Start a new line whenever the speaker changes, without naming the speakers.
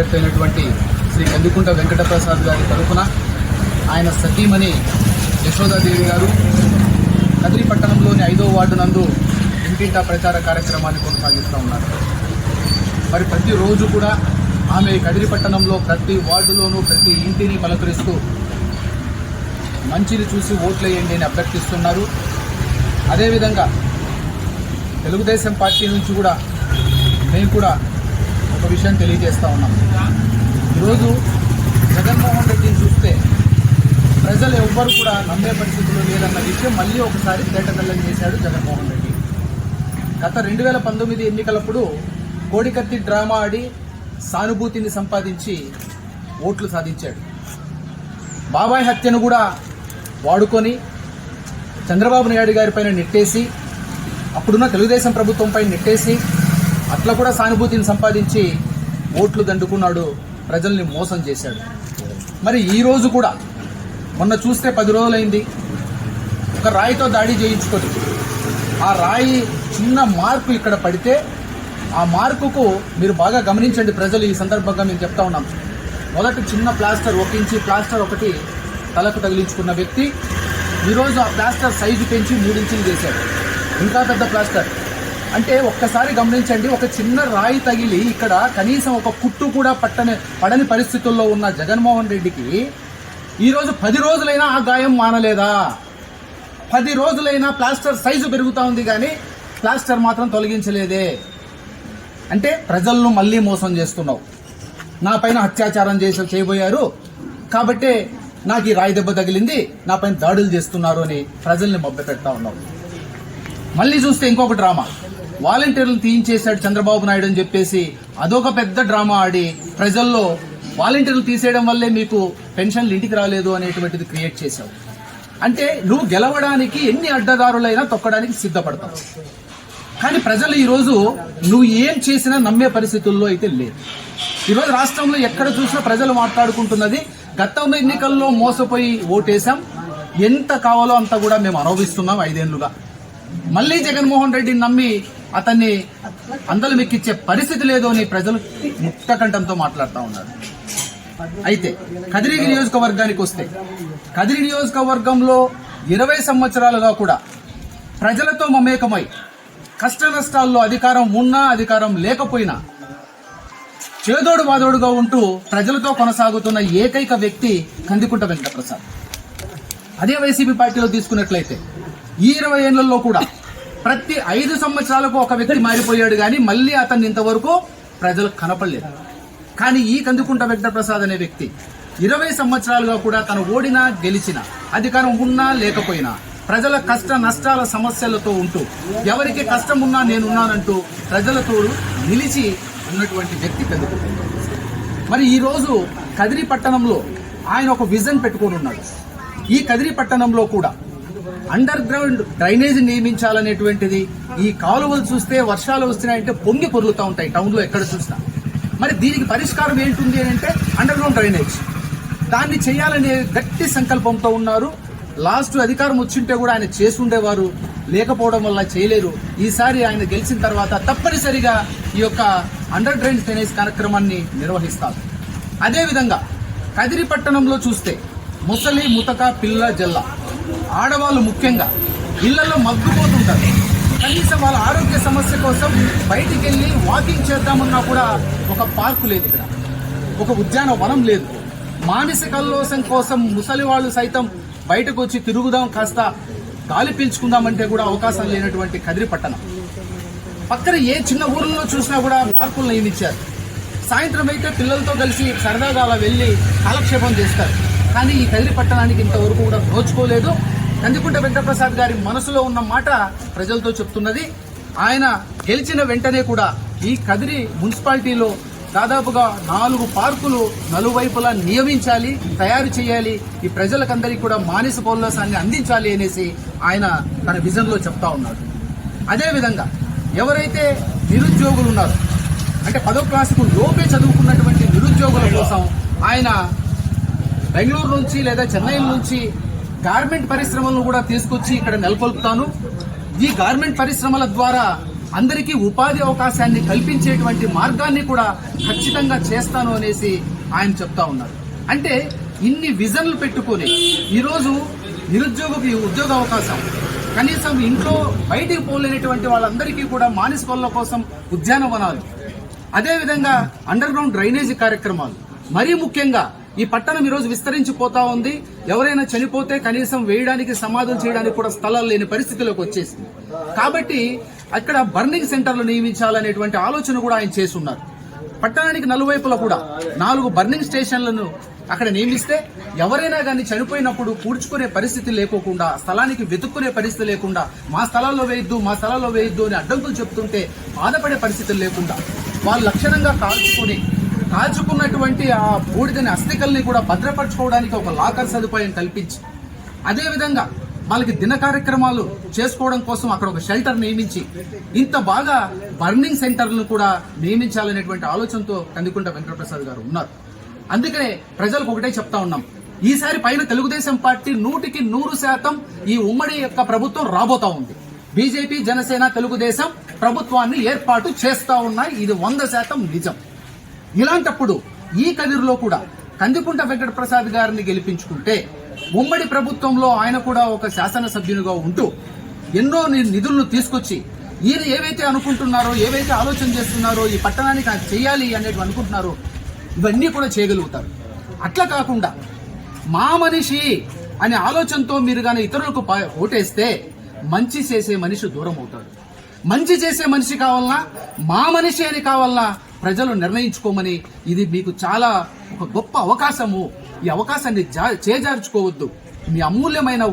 కార్యకర్త అయినటువంటి శ్రీ కందికుంట వెంకటప్రసాద్ గారి తరఫున ఆయన సతీమణి యశోదాదేవి గారు కదిరి పట్టణంలోని 5వ వార్డు నందు ఇంటింటా ప్రచార కార్యక్రమాన్ని కొనసాగిస్తూ ఉన్నారు. మరి ప్రతిరోజు కూడా ఆమె కదిరి పట్టణంలో ప్రతి వార్డులోనూ ప్రతి ఇంటిని పలకరిస్తూ మంచిని చూసి ఓట్లేయండి అని అభ్యర్థిస్తున్నారు. అదేవిధంగా తెలుగుదేశం పార్టీ నుంచి కూడా మేము కూడా ఒక విషయం తెలియజేస్తూ ఉన్నాం. ఈరోజు జగన్మోహన్ రెడ్డిని చూస్తే ప్రజలు ఎవ్వరు కూడా నమ్మే పరిస్థితుల్లో లేదన్న విషయం మళ్ళీ ఒకసారి తేటతెల్లం చేశాడు జగన్మోహన్ రెడ్డి. గత 2019 ఎన్నికలప్పుడు కోడికత్తి డ్రామా ఆడి సానుభూతిని సంపాదించి ఓట్లు సాధించాడు. బాబాయ్ హత్యను కూడా వాడుకొని చంద్రబాబు నాయుడు గారి పైన నెట్టేసి, అప్పుడున్న తెలుగుదేశం ప్రభుత్వంపై నెట్టేసి అట్లా కూడా సానుభూతిని సంపాదించి ఓట్లు దండుకున్నాడు, ప్రజల్ని మోసం చేశాడు. మరి ఈరోజు కూడా మొన్న చూస్తే 10 రోజులైంది, ఒక రాయితో దాడి చేయించుకొని ఆ రాయి చిన్న మార్పు ఇక్కడ పడితే ఆ మార్కుకు మీరు బాగా గమనించండి ప్రజలు. ఈ సందర్భంగా మేము చెప్తా ఉన్నాం. మొదట చిన్న ప్లాస్టర్, 1 ఇంచి ప్లాస్టర్ ఒకటి తలకు తగిలించుకున్న వ్యక్తి ఈరోజు ఆ ప్లాస్టర్ సైజు పెంచి 3 ఇంచులు చేశాడు. ఇంకా పెద్ద ప్లాస్టర్ అంటే ఒక్కసారి గమనించండి. ఒక చిన్న రాయి తగిలి ఇక్కడ కనీసం ఒక కుట్టు కూడా పడని పరిస్థితుల్లో ఉన్న జగన్మోహన్ రెడ్డికి ఈరోజు 10 రోజులైనా ఆ గాయం మానలేదా? 10 రోజులైనా ప్లాస్టర్ సైజు పెరుగుతూ ఉంది కానీ ప్లాస్టర్ మాత్రం తొలగించలేదే. అంటే ప్రజలను మళ్ళీ మోసం చేస్తున్నావు. నా పైన అత్యాచారం చేయబోయారు కాబట్టే నాకు ఈ రాయి దెబ్బ తగిలింది, నా పైన దాడులు చేస్తున్నారు అని ప్రజల్ని మభ్యపెడతా ఉన్నావు. మళ్ళీ చూస్తే ఇంకొక డ్రామా, వాలంటీర్లను తీయించేశాడు చంద్రబాబు నాయుడు అని చెప్పేసి అదొక పెద్ద డ్రామా ఆడి ప్రజల్లో వాలంటీర్లు తీసేయడం వల్లే మీకు పెన్షన్లు ఇంటికి రాలేదు అనేటువంటిది క్రియేట్ చేశావు. అంటే నువ్వు గెలవడానికి ఎన్ని అడ్డదారులైనా తొక్కడానికి సిద్ధపడతావు. కానీ ప్రజలు ఈరోజు నువ్వు ఏం చేసినా నమ్మే పరిస్థితుల్లో అయితే లేదు. ఈరోజు రాష్ట్రంలో ఎక్కడ చూసినా ప్రజలు మాట్లాడుకుంటున్నది గతంలో ఎన్నికల్లో మోసపోయి ఓటేశాం, ఎంత కావాలో అంత కూడా మేము అనుభవిస్తున్నాం 5 ఏళ్లుగా. మళ్ళీ జగన్మోహన్ రెడ్డిని నమ్మి అతన్ని అందలు మెక్కిచ్చే పరిస్థితి లేదు అని ప్రజలు ముక్తకంఠంతో మాట్లాడుతూ ఉన్నారు. అయితే కదిరి నియోజకవర్గానికి వస్తే, కదిరి నియోజకవర్గంలో 20 సంవత్సరాలుగా కూడా ప్రజలతో మమేకమై కష్ట నష్టాల్లో అధికారం ఉన్నా అధికారం లేకపోయినా చేదోడు వాదోడుగా ఉంటూ ప్రజలతో కొనసాగుతున్న ఏకైక వ్యక్తి కందికుంట వెంకటప్రసాద్. అదే వైసీపీ పార్టీలో తీసుకున్నట్లయితే ఈ 20 ఏళ్లలో కూడా ప్రతి 5 సంవత్సరాలకు ఒక వ్యక్తి మారిపోయాడు కానీ మళ్ళీ అతన్ని ఇంతవరకు ప్రజలకు కనపడలేదు. కానీ ఈ కందికుంట వెంకటప్రసాద్ అనే వ్యక్తి 20 సంవత్సరాలుగా కూడా తను ఓడినా గెలిచినా అధికారం ఉన్నా లేకపోయినా ప్రజల కష్ట నష్టాల సమస్యలతో ఉంటూ ఎవరికి కష్టం ఉన్నా నేనున్నానంటూ ప్రజలతో నిలిచి ఉన్నటువంటి వ్యక్తి కందికుంట. మరి ఈరోజు కదిరి పట్టణంలో ఆయన ఒక విజన్ పెట్టుకొని ఉన్నాడు. ఈ కదిరి పట్టణంలో కూడా అండర్ గ్రౌండ్ డ్రైనేజ్ నియమించాలనేటువంటిది, ఈ కాలువలు చూస్తే వర్షాలు వస్తున్నాయంటే పొంగి పొర్లుతూ ఉంటాయి టౌన్లో ఎక్కడ చూసినా. మరి దీనికి పరిష్కారం ఏంటుంది అని అంటే అండర్ గ్రౌండ్ డ్రైనేజ్, దాన్ని చేయాలనే గట్టి సంకల్పంతో ఉన్నారు. లాస్ట్ అధికారం వచ్చింటే కూడా ఆయన చేసుండేవారు, లేకపోవడం వల్ల చేయలేరు. ఈసారి ఆయన గెలిచిన తర్వాత తప్పనిసరిగా ఈ యొక్క అండర్ డ్రైనేజ్ కార్యక్రమాన్ని నిర్వహిస్తారు. అదేవిధంగా కదిరి పట్టణంలో చూస్తే ముసలి ముతక పిల్ల జల్ల ఆడవాళ్ళు ముఖ్యంగా ఇళ్లలో మగ్గిపోతుంటారు. కనీసం వాళ్ళ ఆరోగ్య సమస్య కోసం బయటికి వెళ్ళి వాకింగ్ చేద్దామన్నా కూడా ఒక పార్కు లేదు, ఇక్కడ ఒక ఉద్యానవనం లేదు. మానసికోల్లాసం కోసం ముసలి వాళ్ళు సైతం బయటకు వచ్చి తిరుగుదాం, కాస్త గాలి పీల్చుకుందామంటే కూడా అవకాశం లేనటువంటి కదిరి పట్టణం. పక్కన ఏ చిన్న ఊర్లలో చూసినా కూడా పార్కులు నియమించారు. సాయంత్రం అయితే పిల్లలతో కలిసి సరదాగా అలా వెళ్ళి కాలక్షేపం చేస్తారు. కానీ ఈ కదిరి పట్టణానికి ఇంతవరకు కూడా నోచుకోలేదు. కందికుంట వెంకటప్రసాద్ గారి మనసులో ఉన్న మాట ప్రజలతో చెప్తున్నది. ఆయన గెలిచిన వెంటనే కూడా ఈ కదిరి మున్సిపాలిటీలో దాదాపుగా 4 పార్కులు నలువైపులా నియమించాలి, తయారు చేయాలి, ఈ ప్రజలకందరికీ కూడా మానసికోల్లాసాన్ని అందించాలి అనేసి ఆయన తన విజన్లో చెప్తా ఉన్నాడు. అదేవిధంగా ఎవరైతే నిరుద్యోగులు ఉన్నారో, అంటే 10వ క్లాసుకు లోపే చదువుకున్నటువంటి నిరుద్యోగుల కోసం ఆయన బెంగళూరు నుంచి లేదా చెన్నై నుంచి గార్మెంట్ పరిశ్రమలను కూడా తీసుకొచ్చి ఇక్కడ నెలకొల్పుతాను. ఈ గార్మెంట్ పరిశ్రమల ద్వారా అందరికీ ఉపాధి అవకాశాన్ని కల్పించేటువంటి మార్గాన్ని కూడా ఖచ్చితంగా చేస్తాను అనేసి ఆయన చెప్తా ఉన్నారు. అంటే ఇన్ని విజన్లు పెట్టుకుని ఈరోజు నిరుద్యోగికి ఉద్యోగ అవకాశం, కనీసం ఇంట్లో బయటికి పోలేనటువంటి వాళ్ళందరికీ కూడా మానసిక కోసం ఉద్యానవనాలు, అదేవిధంగా అండర్ గ్రౌండ్ డ్రైనేజీ కార్యక్రమాలు, మరీ ముఖ్యంగా ఈ పట్టణం ఈరోజు విస్తరించిపోతా ఉంది. ఎవరైనా చనిపోతే కనీసం వేయడానికి సమాధులు చేయడానికి కూడా స్థలాలు లేని పరిస్థితిలోకి వచ్చేసింది. కాబట్టి అక్కడ బర్నింగ్ సెంటర్లు నియమించాలనేటువంటి ఆలోచన కూడా ఆయన చేస్తున్నారు. పట్టణానికి నలువైపులా కూడా 4 బర్నింగ్ స్టేషన్లను అక్కడ నియమిస్తే ఎవరైనా కానీ చనిపోయినప్పుడు పూడ్చుకునే పరిస్థితి లేకోకుండా, స్థలానికి వెతుక్కునే పరిస్థితి లేకుండా, మా స్థలాల్లో వేయొద్దు అని అడ్డంకులు చెప్తుంటే బాధపడే పరిస్థితులు లేకుండా వాళ్ళు లక్షణంగా కాల్చుకున్నటువంటి ఆ బూడిదని అస్థికల్ని కూడా భద్రపరచుకోవడానికి ఒక లాకర్ సదుపాయం కల్పించి, అదేవిధంగా వాళ్ళకి దిన కార్యక్రమాలు చేసుకోవడం కోసం అక్కడ ఒక షెల్టర్ నియమించి, ఇంత బాగా బర్నింగ్ సెంటర్లను కూడా నియమించాలనేటువంటి ఆలోచనతో కందికుంట వెంకటప్రసాద్ గారు ఉన్నారు. అందుకనే ప్రజలకు ఒకటే చెప్తా ఉన్నాం, ఈసారి పైన తెలుగుదేశం పార్టీ 100% ఈ ఉమ్మడి యొక్క ప్రభుత్వం రాబోతా ఉంది. బీజేపీ, జనసేన, తెలుగుదేశం ప్రభుత్వాన్ని ఏర్పాటు చేస్తా ఉన్నాయి. ఇది 100% నిజం. ఇలాంటప్పుడు ఈ కదిరిలో కూడా కందికుంట వెంకటప్రసాద్ గారిని గెలిపించుకుంటే ఉమ్మడి ప్రభుత్వంలో ఆయన కూడా ఒక శాసనసభ్యునిగా ఉంటూ ఎన్నో నిధులను తీసుకొచ్చి ఈయన ఏవైతే అనుకుంటున్నారో, ఏవైతే ఆలోచన చేస్తున్నారో, ఈ పట్టణానికి ఆయన చేయాలి అనేవి అనుకుంటున్నారో ఇవన్నీ కూడా చేయగలుగుతారు. అట్లా కాకుండా మా మనిషి అనే ఆలోచనతో మీరు కానీ ఇతరులకు ఓటేస్తే మంచి చేసే మనిషి దూరం అవుతాడు. మంచి చేసే మనిషి కావాలన్నా, మా మనిషి అని కావాలన్నా ప్రజలు నిర్ణయించుకోమని, ఇది మీకు చాలా ఒక గొప్ప అవకాశము. ఈ అవకాశాన్ని చేజార్చుకోవద్దు. మీ అమూల్యమైన